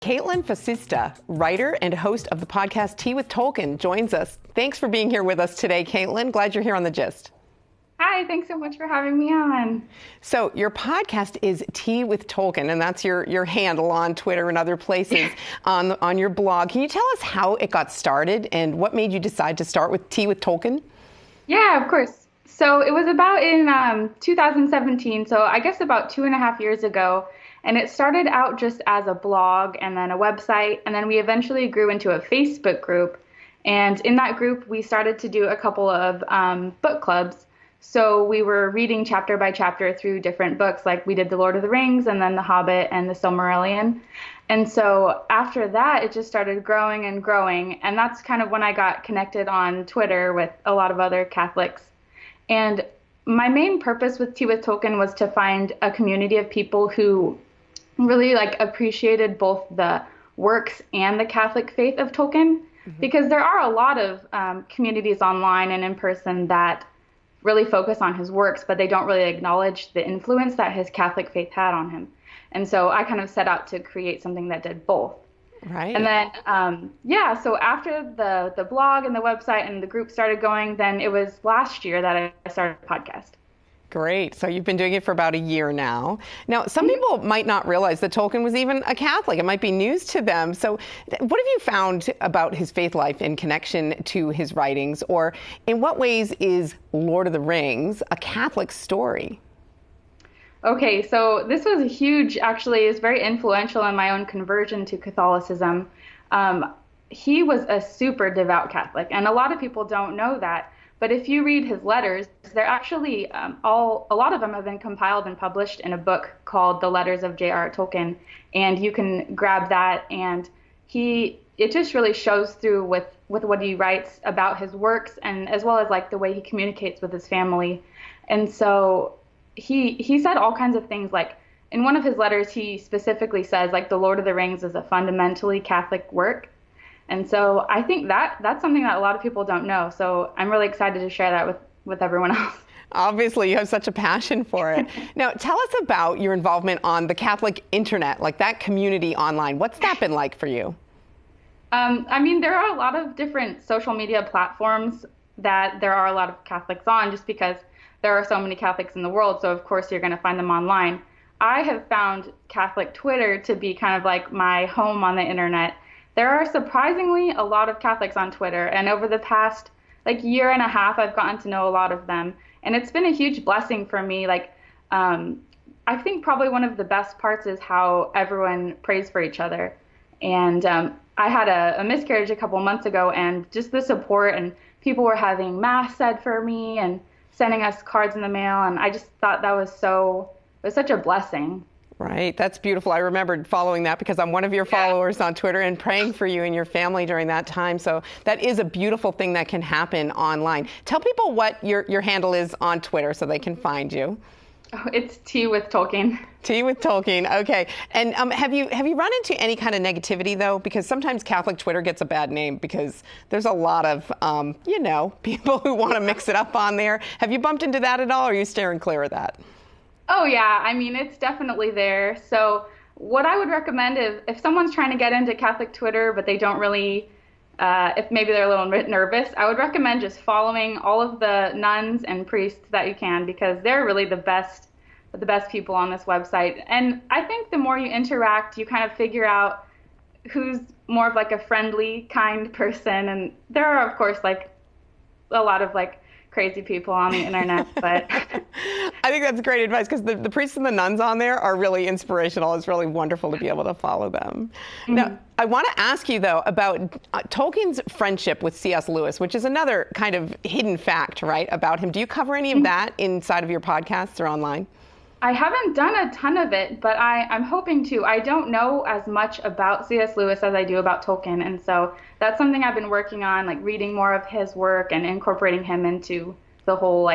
Caitlin Fascista, writer and host of the podcast Tea with Tolkien, joins us. Thanks for being here with us today, Caitlin. Glad you're here on The Gist. Hi, thanks so much for having me on. So your podcast is Tea with Tolkien, and that's your handle on Twitter and other places on your blog. Can you tell us how it got started and what made you decide to start with Tea with Tolkien? Yeah, of course. So it was about in 2017, so I guess about 2.5 years ago. And it started out just as a blog and then a website, and then we eventually grew into a Facebook group. And in that group, we started to do a couple of book clubs. So we were reading chapter by chapter through different books, like we did The Lord of the Rings and then The Hobbit and The Silmarillion. And so after that, it just started growing and growing. And that's kind of when I got connected on Twitter with a lot of other Catholics. And my main purpose with Tea with Tolkien was to find a community of people who really appreciated both the works and the Catholic faith of Tolkien, because there are a lot of communities online and in person that really focus on his works, but they don't really acknowledge the influence that his Catholic faith had on him. And so I kind of set out to create something that did both. Right. And then, so after the blog and the website and the group started going, then it was last year that I started a podcast. Great. So you've been doing it for about a year now. Now, some people might not realize that Tolkien was even a Catholic. It might be news to them. So what have you found about his faith life in connection to his writings? Or in what ways is Lord of the Rings a Catholic story? Okay, so this was it's very influential in my own conversion to Catholicism. He was a super devout Catholic, and a lot of people don't know that. But if you read his letters, they're actually a lot of them have been compiled and published in a book called The Letters of J.R.R. Tolkien, and you can grab that. And it just really shows through with what he writes about his works, and as well as the way he communicates with his family. And so he said all kinds of things. Like in one of his letters, he specifically says The Lord of the Rings is a fundamentally Catholic work. And so I think that's something that a lot of people don't know. So I'm really excited to share that with everyone else. Obviously, you have such a passion for it. Now, tell us about your involvement on the Catholic internet, that community online. What's that been like for you? There are a lot of different social media platforms that there are a lot of Catholics on, just because there are so many Catholics in the world. So, of course, you're going to find them online. I have found Catholic Twitter to be kind of my home on the internet. There are surprisingly a lot of Catholics on Twitter, and over the past year and a half, I've gotten to know a lot of them, and it's been a huge blessing for me. I think probably one of the best parts is how everyone prays for each other. And I had a miscarriage a couple months ago, and just the support, and people were having mass said for me and sending us cards in the mail, and I just thought it was such a blessing. Right. That's beautiful. I remembered following that because I'm one of your followers on Twitter and praying for you and your family during that time. So that is a beautiful thing that can happen online. Tell people what your handle is on Twitter so they can find you. Oh, it's Tea with Tolkien. Tea with Tolkien. Okay. And have you run into any kind of negativity, though? Because sometimes Catholic Twitter gets a bad name because there's a lot of, people who want to mix it up on there. Have you bumped into that at all, or are you steering clear of that? Oh, yeah. It's definitely there. So what I would recommend is if someone's trying to get into Catholic Twitter, but they don't really, if maybe they're a little bit nervous, I would recommend just following all of the nuns and priests that you can, because they're really the best people on this website. And I think the more you interact, you kind of figure out who's more of a friendly, kind person. And there are, of course, a lot of crazy people on the internet, but I think that's great advice, because the priests and the nuns on there are really inspirational. It's really wonderful to be able to follow them. Mm-hmm. Now, I want to ask you, though, about Tolkien's friendship with C.S. Lewis, which is another kind of hidden fact, right, about him. Do you cover any of that inside of your podcasts or online? I haven't done a ton of it, but I'm hoping to. I don't know as much about C.S. Lewis as I do about Tolkien, and so that's something I've been working on, reading more of his work and incorporating him into the whole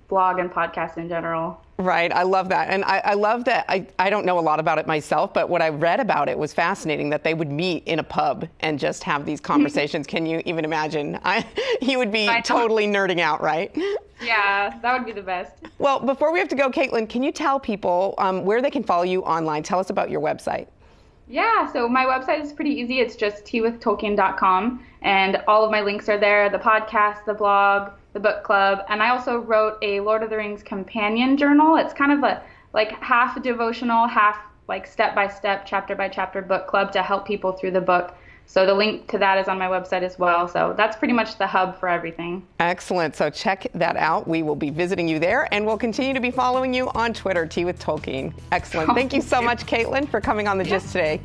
blog and podcast in general. Right. I love that. And I love that. I don't know a lot about it myself, but what I read about it was fascinating, that they would meet in a pub and just have these conversations. Can you even imagine? He would be totally nerding out, right? Yeah, that would be the best. Well, before we have to go, Caitlin, can you tell people where they can follow you online? Tell us about your website. Yeah, so my website is pretty easy. It's just teawithtolkien.com, and all of my links are there, the podcast, the blog, the book club, and I also wrote a Lord of the Rings companion journal. It's kind of a like half devotional, half like step-by-step, chapter-by-chapter book club to help people through the book. So the link to that is on my website as well. So that's pretty much the hub for everything. Excellent. So check that out. We will be visiting you there, and we'll continue to be following you on Twitter, Tea with Tolkien. Excellent. Thank you so much, Caitlin, for coming on The Gist today.